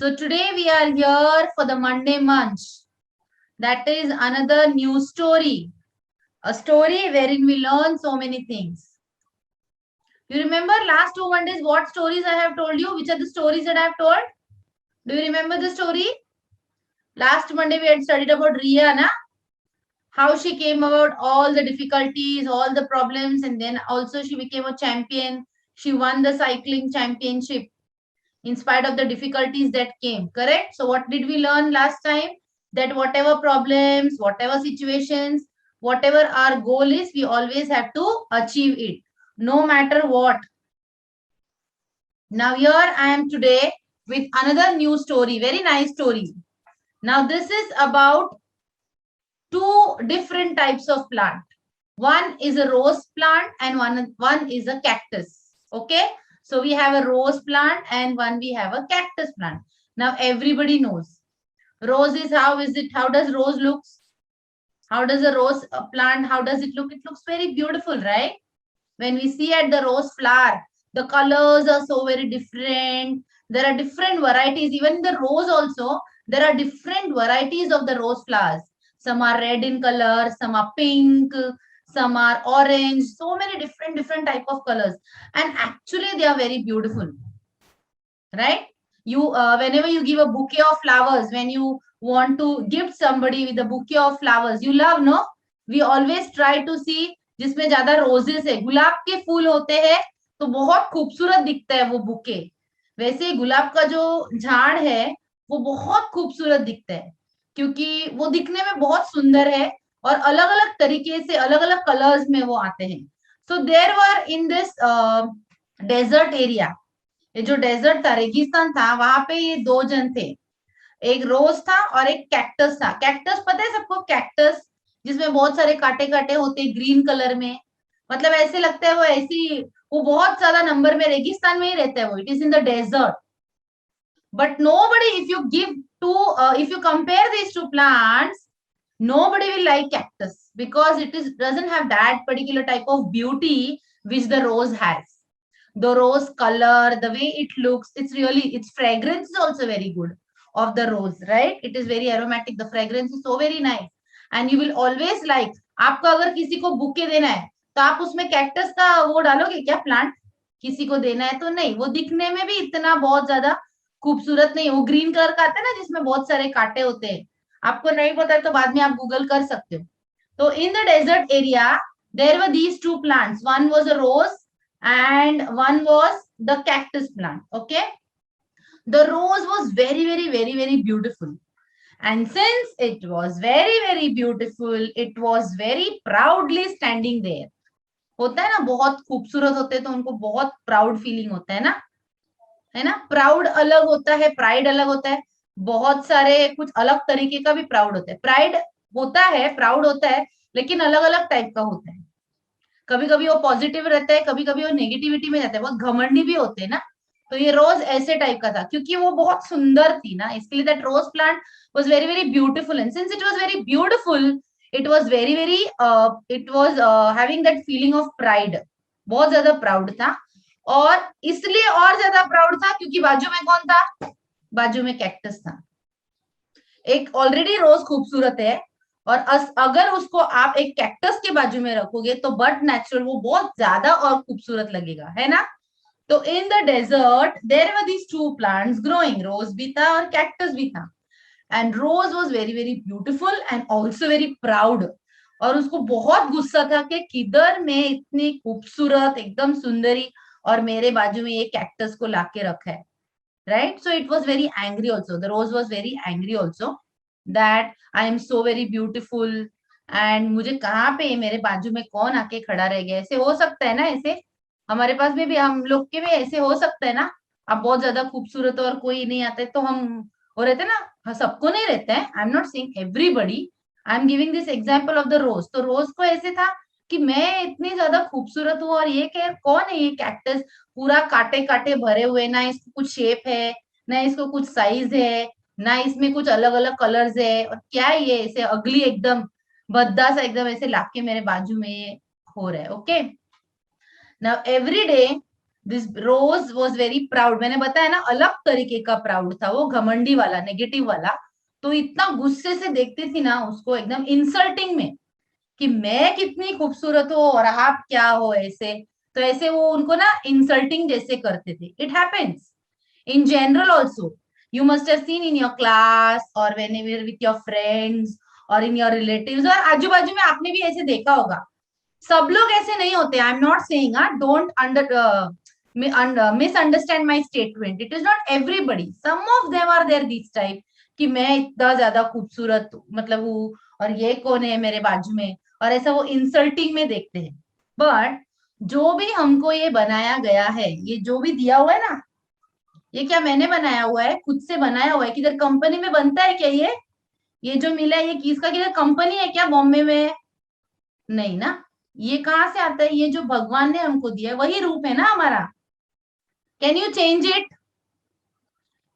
So today we are here for the Monday Munch. That is another new story. A story wherein we learn so many things. You remember last 2 Mondays what stories I have told you? Which are the stories that I have told? Do you remember the story? Last Monday we had studied about Riya, na? How she came about all the difficulties, all the problems, and then also she became a champion. She won the cycling championship in spite of the difficulties that came. Correct? So what did we learn last time? That whatever problems, whatever situations, whatever our goal is, we always have to achieve it, no matter what. Now here I am today with another new story, very nice story. Now this is about two different types of plant. One is a rose plant and one is a cactus. Okay. So we have a rose plant and one we have a cactus plant. Now everybody knows. Rose is how does rose looks? How does a rose plant, how does it look? It looks very beautiful, right? When we see at the rose flower, the colors are so very different. There are different varieties. Even in the rose also, there are different varieties of the rose flowers. Some are red in color, some are pink, some are orange, so many different type of colors. And actually they are very beautiful, right? You whenever you give a bouquet of flowers, when you want to gift somebody with a bouquet of flowers, you love, no? We always try to see जिसमें ज्यादा roses है, गुलाब के फूल होते हैं तो बहुत खूबसूरत दिखता है वो बुके. वैसे गुलाब का जो झाड़ है वो बहुत खूबसूरत दिखता है क्योंकि वो दिखने में बहुत सुंदर है और अलग अलग तरीके से अलग अलग कलर्स में वो आते हैं. So there were in this desert area, ये जो डेजर्ट था, रेगिस्तान था, वहां पे ये दो जन थे. एक रोज था और एक कैक्टस था. कैक्टस पता है सबको? कैक्टस जिसमें बहुत सारे कांटे कांटे होते हैं ग्रीन कलर में, मतलब ऐसे लगता है वो ऐसी, वो बहुत ज्यादा नंबर में रेगिस्तान में ही रहता है वो. It is in the desert. But nobody, if you compare these two plants, nobody will like cactus because doesn't have that particular type of beauty which the rose has. The rose color, the way it looks, its fragrance is also very good of the rose, right? It is very aromatic. The fragrance is so very nice and you will always like. आपको अगर किसी को bouquet देना है तो आप उसमें cactus का वो डालोगे क्या? प्लांट किसी को देना है तो नहीं. वो दिखने में भी इतना बहुत ज्यादा खूबसूरत नहीं. वो ग्रीन कलर का आता है ना जिसमें बहुत सारे कांटे होते हैं. आपको नहीं पता है तो बाद में आप गूगल कर सकते हो. तो in the desert area there were these two plants. One was a rose and one was the cactus plant. Okay, the rose was very beautiful, and since it was very beautiful, it was very proudly standing there. होता है ना, बहुत खूबसूरत होते हैं तो उनको बहुत प्राउड फीलिंग होता है ना. प्राउड अलग होता है, प्राइड अलग होता है. बहुत सारे कुछ अलग तरीके का भी प्राउड होता है. प्राइड होता है, प्राउड होता है, लेकिन अलग अलग टाइप का होता है. कभी कभी वो पॉजिटिव रहता है, कभी कभी वो नेगेटिविटी में रहता है. बहुत घमंडी भी होते हैं ना. तो ये रोज ऐसे टाइप का था क्योंकि वो बहुत सुंदर थी ना, इसके लिए that rose plant was very beautiful. And since it was very beautiful, it was very it was having that feeling of pride. बहुत ज्यादा प्राउड था. और इसलिए और ज्यादा प्राउड था क्योंकि बाजू में कौन था? बाजू में कैक्टस था. एक ऑलरेडी रोज खूबसूरत है और अगर उसको आप एक कैक्टस के बाजू में रखोगे तो बट नेचुरल वो बहुत ज्यादा और खूबसूरत लगेगा, है ना. तो in the desert there were these two plants growing. Rose भी था और कैक्टस भी था. And rose was very beautiful and also very proud. और उसको बहुत गुस्सा था कि किधर में इतनी खूबसूरत एकदम सुंदरी और मेरे बाजू में ये कैक्टस को लाके रखा है, right? So it was very angry also. The rose was very angry also that I am so very beautiful and मुझे कहाँ पे मेरे बाजू में कौन आके खड़ा रह गया. ऐसे हो सकता है ना, ऐसे हमारे पास में भी, हम लोग के भी ऐसे हो सकता है ना. आप बहुत ज्यादा खूबसूरत हो और कोई नहीं आता है तो हम हो रहते ना. हाँ, सबको नहीं रहता है. I am not saying everybody. I am giving this example of the rose. तो रोज को ऐसे था कि मैं इतनी ज्यादा खूबसूरत हूँ और ये क्या, कौन है ये कैक्टस, पूरा कांटे कांटे भरे हुए, ना इसको कुछ शेप है, ना इसको कुछ साइज है, ना इसमें कुछ अलग अलग कलर्स है, और क्या है ये ऐसे अगली एकदम भद्दा सा एकदम ऐसे लाके मेरे बाजू में हो रहा है. Okay, now every day this rose was very proud, मैंने बताया ना अलग तरीके का प्राउड था वो, घमंडी वाला, नेगेटिव वाला। तो इतना गुस्से से देखती थी ना उसको, एकदम इंसल्टिंग में, कि मैं कितनी खूबसूरत हूँ और आप क्या हो ऐसे। तो ऐसे वो उनको ना इंसल्टिंग जैसे करते थे। It happens in general also, you must have seen in your class or whenever with your friends or in your relatives, और आजू बाजू में आपने भी ऐसे देखा होगा। सब लोग ऐसे नहीं होते, I am not saying, don't misunderstand my statement, it is not everybody, some of them are there this type, कि मैं इतना ज्यादा खूबसूरत मतलब हूँ और ये कौन है मेरे बाजू में, और ऐसा वो इंसल्टिंग में देखते हैं। बट जो भी हमको ये बनाया गया है, ये जो भी दिया हुआ है ना, ये क्या मैंने बनाया हुआ है, खुद से बनाया हुआ है, किधर कंपनी में बनता है क्या ये जो मिला है ये किसका, किधर कंपनी है क्या बॉम्बे में? नहीं ना, ये कहाँ से आता है? ये जो भगवान ने हमको दिया है वही रूप है ना हमारा। Can you change it?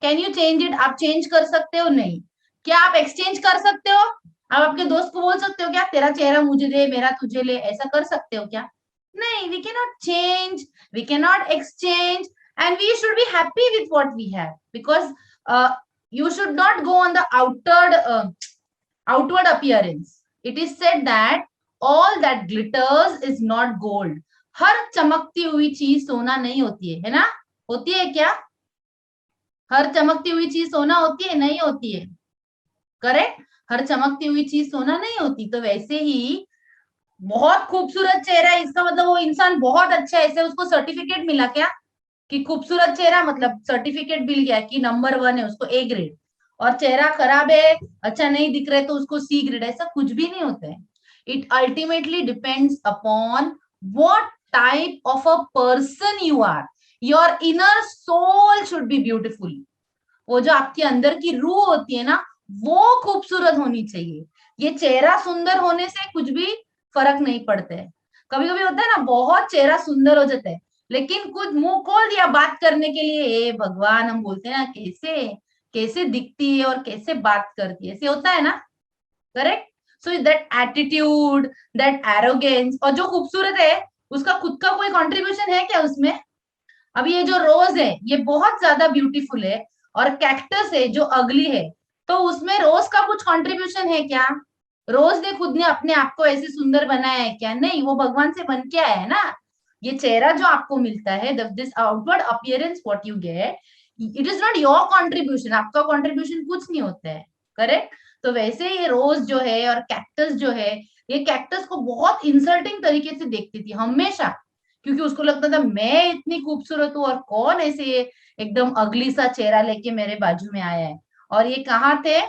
Can you change it? आप चेंज कर सकते हो? नहीं। क्या आप एक्सचेंज कर सकते हो? आप आपके दोस्त को बोल सकते हो क्या तेरा चेहरा मुझे दे, मेरा तुझे ले, ऐसा कर सकते हो क्या? नहीं, we can not change, we can not exchange, and we should be happy with what we have, because you should not go on the outward appearance. It is said that all that glitters is not gold. हर चमकती हुई चीज सोना नहीं होती है ना? होती है क्या? हर चमकती हुई चीज सोना होती है? नहीं होती है। करेक्ट? हर चमकती हुई चीज सोना नहीं होती। तो वैसे ही बहुत खूबसूरत चेहरा है, इसका मतलब वो इंसान बहुत अच्छा है, ऐसे उसको सर्टिफिकेट मिला क्या कि खूबसूरत चेहरा, मतलब सर्टिफिकेट मिल गया कि नंबर 1 है, उसको A ग्रेड। और चेहरा खराब है, अच्छा नहीं दिख रहे तो उसको C ग्रेड, ऐसा कुछ भी नहीं होता है। It ultimately depends upon what type of a person you are. Your inner soul should be beautiful. वो जो आपके अंदर की रूह होती है ना, वो खूबसूरत होनी चाहिए। ये चेहरा सुंदर होने से कुछ भी फर्क नहीं पड़ता है। कभी कभी होता है ना, बहुत चेहरा सुंदर हो जाता है, लेकिन कुछ मुंह खोल दिया बात करने के लिए, ए भगवान, हम बोलते हैं ना, कैसे कैसे दिखती है और कैसे बात करती है, ऐसे होता है ना। Correct? So that attitude, that arrogance, और जो खूबसूरत है उसका खुद का कोई कंट्रीब्यूशन है क्या उसमें? अब ये जो रोज है ये बहुत ज्यादा ब्यूटीफुल है, और कैक्टस है जो अगली है, तो उसमें रोज का कुछ कंट्रीब्यूशन है क्या? रोज ने खुद ने अपने आप को ऐसे सुंदर बनाया है क्या? नहीं, वो भगवान से बन के आया है ना। ये चेहरा जो आपको मिलता है, this outward appearance what you get, it is not your contribution, आपका कंट्रीब्यूशन कुछ नहीं होता है। करेक्ट? तो वैसे ये रोज जो है और कैक्टस जो है, ये कैक्टस को बहुत इंसल्टिंग तरीके से देखती थी हमेशा, क्योंकि उसको लगता था मैं इतनी खूबसूरत हूँ और कौन ऐसे एकदम अगली सा चेहरा लेके मेरे बाजू में आया है। और ये कहाँ थे?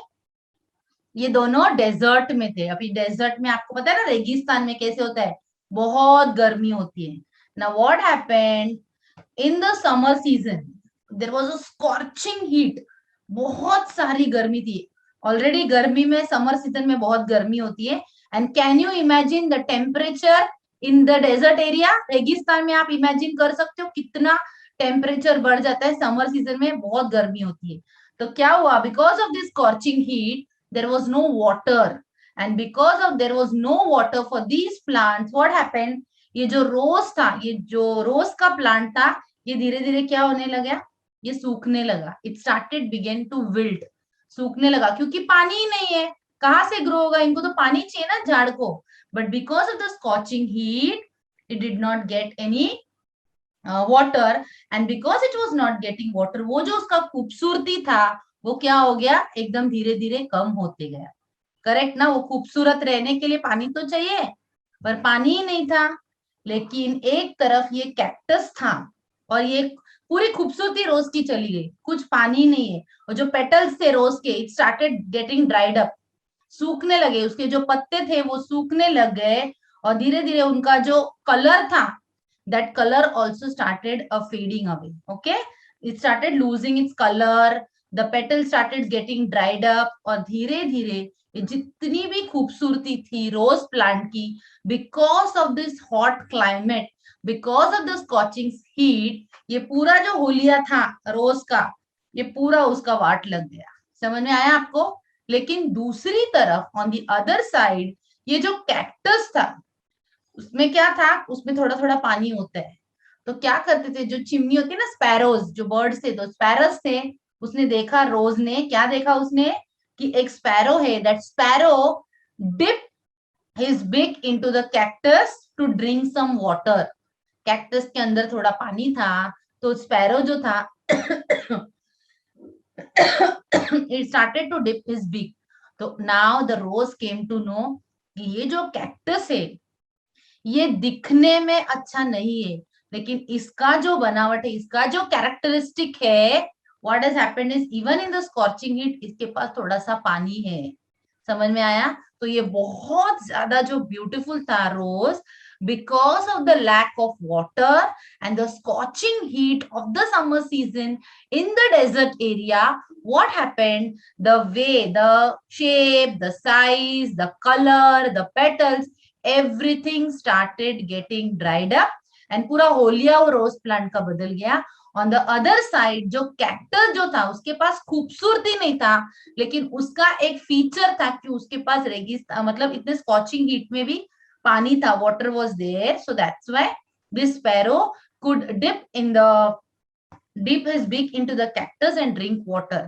ये दोनों डेजर्ट में थे। अभी डेजर्ट में आपको पता है ना, रेगिस्तान में कैसे होता है, बहुत गर्मी होती है ना। What happened in the summer season, there was a scorching heat, बहुत सारी गर्मी थी। ऑलरेडी गर्मी में, समर सीजन में बहुत गर्मी होती है। And can you imagine the temperature in the desert area? रेगिस्तान में आप इमेजिन कर सकते हो कितना टेम्परेचर बढ़ जाता है समर सीजन में, बहुत गर्मी होती है। तो क्या हुआ, because of this scorching heat there was no water, and because of there was no water for these plants, what happened, ये जो रोज था, ये जो रोज का प्लांट था, ये धीरे धीरे क्या होने लगा, ये सूखने लगा। It started begin to wilt, सूखने लगा, क्योंकि पानी ही नहीं है, कहाँ से ग्रो होगा, इनको तो पानी चाहिए ना झाड़ को। But because of the scorching heat it did not get any water, and because it was not getting water, वो जो उसका खूबसूरती था वो क्या हो गया, एकदम धीरे धीरे कम होते गया। करेक्ट ना? वो खूबसूरत रहने के लिए पानी तो चाहिए, पर पानी ही नहीं था। लेकिन एक तरफ ये कैक्टस था और ये पूरी खूबसूरती रोज की चली गई, कुछ पानी नहीं है, और जो पेटल्स थे रोज के, it started getting dried up, सूखने लगे, उसके जो पत्ते थे वो सूखने लग गए, और धीरे धीरे उनका जो कलर था, that color also started fading away. Okay, it started losing its color, the petals started getting dried up, और धीरे धीरे जितनी भी खूबसूरती थी रोज प्लांट की, because of this hot climate, because of the scorching heat, ये पूरा जो होलिया था रोज का, ये पूरा उसका वाट लग गया। समझ में आया आपको? लेकिन दूसरी तरफ ऑन द अदर साइड, ये जो कैक्टस था उसमें क्या था, उसमें थोड़ा थोड़ा पानी होता है, तो क्या करते थे, जो चिमनी होती है ना, स्पैरोज, जो बर्ड्स थे, तो स्पैरोज थे, उसने देखा, रोज ने क्या देखा उसने, कि एक स्पैरो है, that sparrow dip his beak into the cactus to drink some water. Cactus के अंदर थोड़ा पानी था, तो स्पैरो जो था it started to dip his beak. तो now the rose came to know कि ये जो कैक्टस है ये दिखने में अच्छा नहीं है, लेकिन इसका जो बनावट है, इसका जो कैरेक्टरिस्टिक है, what has happened is even in the scorching heat इसके पास थोड़ा सा पानी है। समझ में आया? तो ये बहुत ज्यादा जो ब्यूटीफुल था रोज, because of the lack of water and the scorching heat of the summer season in the desert area, what happened, the way, the shape, the size, the color, the petals, everything started getting dried up and पूरा होलिया और rose plant का बदल गया। On the other side जो cactus जो था उसके पास खूबसूरती नहीं था, लेकिन उसका एक फीचर था कि उसके पास रेगिस्तान, मतलब इतने स्कॉचिंग हीट में भी पानी था, water was there, so that's why this sparrow could dip his beak into the cactus and drink water।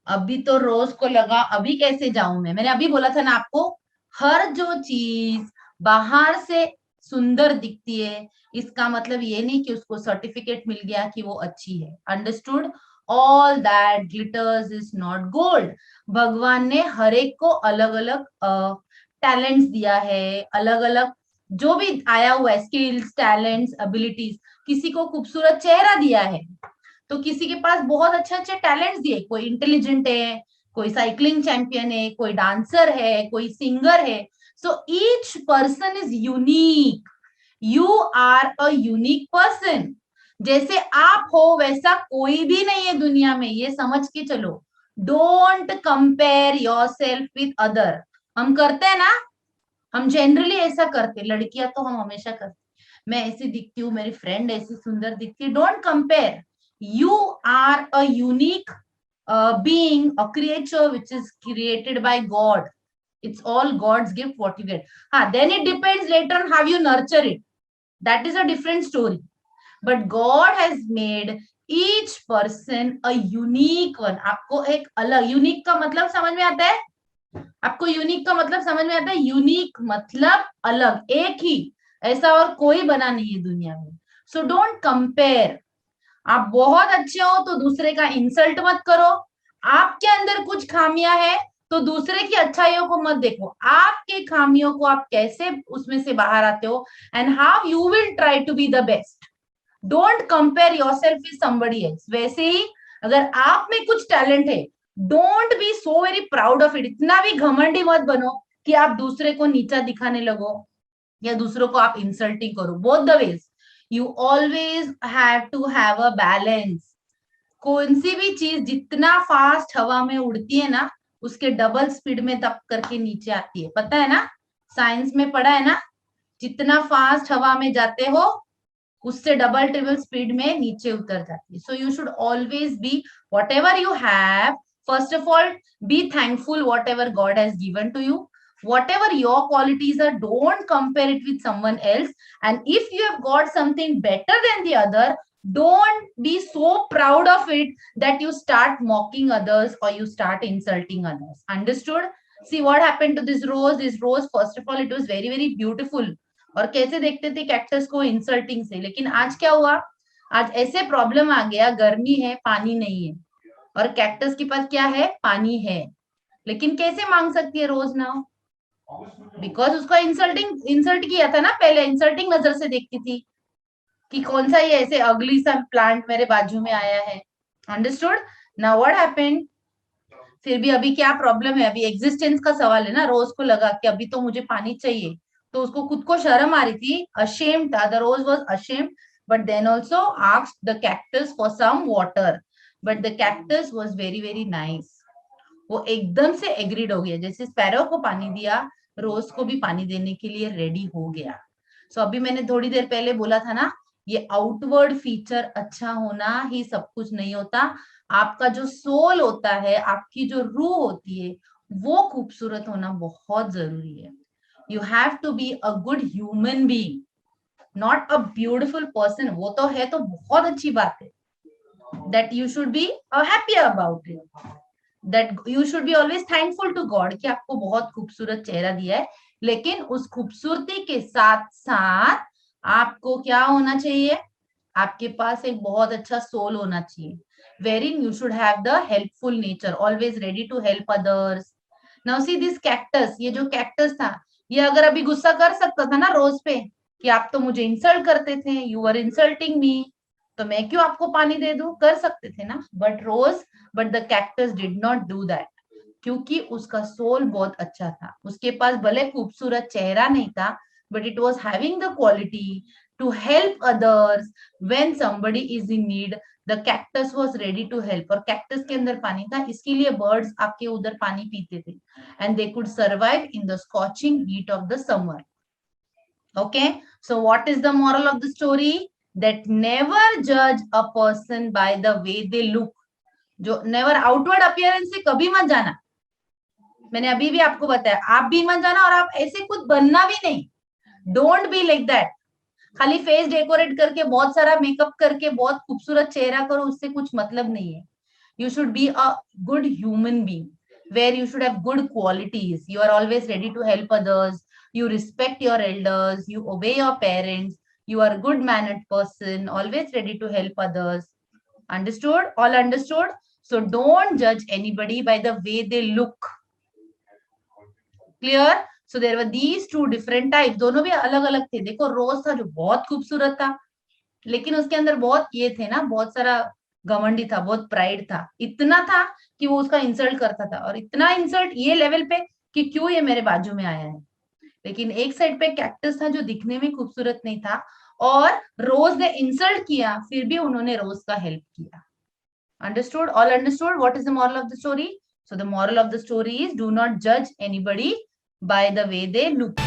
अभी तो रोज को लगा अभी कैसे जाऊं मैंने अभी बोला था ना आपको, हर जो चीज बाहर से सुंदर दिखती है, इसका मतलब ये नहीं कि उसको सर्टिफिकेट मिल गया कि वो अच्छी है। Understood? All that glitters is not gold. भगवान ने हर एक को अलग अलग टैलेंट्स दिया है, अलग अलग जो भी आया हुआ है, स्किल्स, टैलेंट्स, एबिलिटीज। किसी को खूबसूरत चेहरा दिया है, तो किसी के पास बहुत अच्छे अच्छे टैलेंट्स दिए, कोई इंटेलिजेंट है, कोई साइकिलिंग चैंपियन है, कोई डांसर है, कोई सिंगर है। So each person is unique. You are a unique person. जैसे आप हो वैसा कोई भी नहीं है दुनिया में, ये समझ के चलो। Don't compare your self with other. हम करते हैं ना, हम जनरली ऐसा करते, लड़कियां तो हम हमेशा करते, मैं ऐसी दिखती हूँ, मेरी फ्रेंड ऐसी सुंदर दिखती है। Don't compare. You are a unique being, a creature which is created by God. It's all God's gift, what you get. Then it depends later on how you nurture it. That is a different story. But God has made each person a unique one. आपको एक अलग, unique का मतलब समझ में आता है? आपको यूनिक का मतलब समझ में आता है? यूनिक मतलब अलग, एक ही, ऐसा और कोई बना नहीं है दुनिया में। So don't compare. आप बहुत अच्छे हो तो दूसरे का इंसल्ट मत करो। आपके अंदर कुछ खामियां है तो दूसरे की अच्छाइयों को मत देखो, आपके खामियों को आप कैसे उसमें से बाहर आते हो, and how you will try to be the best. Don't compare yourself with somebody else. वैसे ही अगर आप में कुछ टैलेंट है, don't be so very proud of it. इतना भी घमंडी मत बनो कि आप दूसरे को नीचा दिखाने लगो या दूसरों को आप इंसल्टिंग करो। Both the ways you always have to have a balance। कौन सी भी चीज जितना फास्ट हवा में उड़ती है ना, उसके डबल स्पीड में दब करके नीचे आती है। पता है ना, साइंस में पढ़ा है ना, जितना फास्ट हवा में जाते हो उससे डबल ट्रिपल स्पीड में नीचे उतर जाती है। So you should always be whatever you have, first of all be thankful whatever God has given to you. Whatever your qualities are, don't compare it with someone else. And if you have got something better than the other, don't be so proud of it that you start mocking others or you start insulting others. Understood? See what happened to this rose. This rose, first of all, it was very very beautiful, और कैसे देखते थे cactus को, insulting से। लेकिन आज क्या हुआ, आज ऐसे प्रॉब्लम आ गया, गर्मी है, पानी नहीं है, और कैक्टस के पास क्या है, पानी है, लेकिन कैसे मांग सकती है रोज नाउ? बिकॉज उसको इंसल्ट किया था ना, पहले इंसल्टिंग नजर से देखती थी कि कौन सा ये ऐसे अगली सा प्लांट मेरे बाजू में आया है। अंडरस्टूड? Now what happened? फिर भी अभी क्या प्रॉब्लम है, अभी एग्जिस्टेंस का सवाल है ना। रोज को लगा कि अभी तो मुझे पानी चाहिए, तो उसको खुद को शर्म आ रही थी, अशेम्ड था, the rose was ashamed, but then also asked the cactus for some water, but the cactus was very very nice. वो एकदम से एग्रीड हो गया, जैसे स्पैरो को पानी दिया, रोज को भी पानी देने के लिए रेडी हो गया। सो अभी मैंने थोड़ी देर पहले बोला था ना, ये आउटवर्ड फीचर अच्छा होना ही सब कुछ नहीं होता। आपका जो सोल होता है, आपकी जो रूह होती है, वो खूबसूरत होना बहुत जरूरी है। You have to be a good human being. Not a beautiful person, वो तो है तो बहुत अच्छी बात है, that you should be happy about it, that you should be always thankful to God कि आपको बहुत खूबसूरत चेहरा दिया है, लेकिन उस खूबसूरती के साथ साथ आपको क्या होना चाहिए, आपके पास एक बहुत अच्छा सोल होना चाहिए, wherein you should have the helpful nature, always ready to help others. Now see this cactus, ये जो cactus था, ये अगर अभी गुस्सा कर सकता था ना रोज पे कि आप तो मुझे इंसल्ट करते थे, यू आर इंसल्टिंग मी, तो मैं क्यों आपको पानी दे दूं, कर सकते थे ना, but the cactus did not do that, क्योंकि उसका सोल बहुत अच्छा था, उसके पास भले खूबसूरत चेहरा नहीं था, but it was having the quality to help others when somebody is in need, the cactus was ready to help, और कैक्टस के अंदर पानी था, इसके लिए बर्ड्स आके उधर पानी पीते थे, and they could survive in the scorching heat of the summer. Okay, so what is the moral of the story? That never judge a person by the way they look. जो never outward appearance से कभी मत जाना, मैंने अभी भी आपको बताया, आप भी मत जाना और आप ऐसे खुद बनना भी नहीं, डोंट बी लाइक दैट, खाली फेस डेकोरेट करके बहुत सारा मेकअप करके बहुत खूबसूरत चेहरा करो, उससे कुछ मतलब नहीं है. You should B a good human being where you should have good qualities, you are always ready to help others, you respect your elders, you obey your parents, you are a good mannered person, always ready to help others. Understood? All understood? So don't judge anybody by the way they look. Clear? So there were these two different types, दोनों भी अलग अलग थे. देखो रोज था जो बहुत खूबसूरत था, लेकिन उसके अंदर बहुत ये थे ना, बहुत सारा घमंडी था, बहुत प्राइड था, इतना था कि वो उसका इंसल्ट करता था, और इतना इंसल्ट ये लेवल पे कि क्यों ये मेरे बाजू में आया है. लेकिन एक साइड पे कैक्टस था जो दिखने में खूबसूरत नहीं था, और रोज ने इंसल्ट किया, फिर भी उन्होंने रोज का हेल्प किया. Understood? All understood? What is the moral of the story? So the moral of the story is do not judge anybody by the way they look.